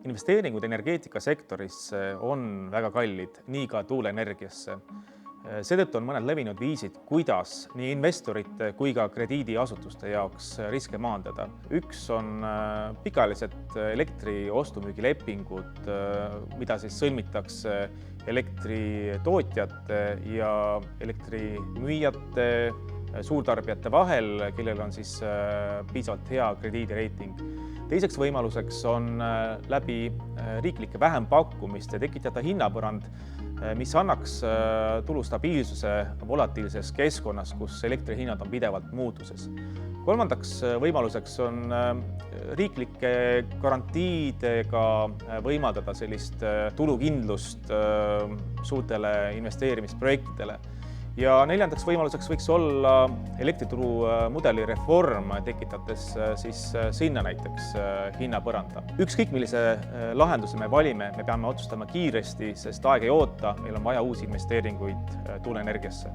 Investeeringud energeetikasektorisse on väga kallid, nii ka tuuleenergiasse. Seetõttu on mõned levinud viisid, kuidas nii investorite kui ka krediidiasutuste jaoks riske maandada. Üks on pikaajalised elektri ostumüügilepingud, mida siis sõlmitakse elektritootjate ja elektrimüüjate, suurtarbijate vahel, kellel on siis piisavalt hea krediidireiting. Teiseks võimaluseks on läbi riiklike vähempakkumiste tekitada hinnapõrand, mis annaks tulu stabiilsuse volatiilses keskkonnas, kus elektrihinnad on pidevalt muutuses. Kolmandaks võimaluseks on riiklike garantiidega võimaldada sellist tulukindlust suurtele investeerimisprojektidele. Ja neljandaks võimaluseks võiks olla elektrituru mudeli reform, tekitades siis sinna näiteks hinnapõranda. Ükskõik millise lahenduse me valime, me peame otsustama kiiresti, sest aeg ei oota, meil on vaja uusi investeeringuid tuuleenergiasse.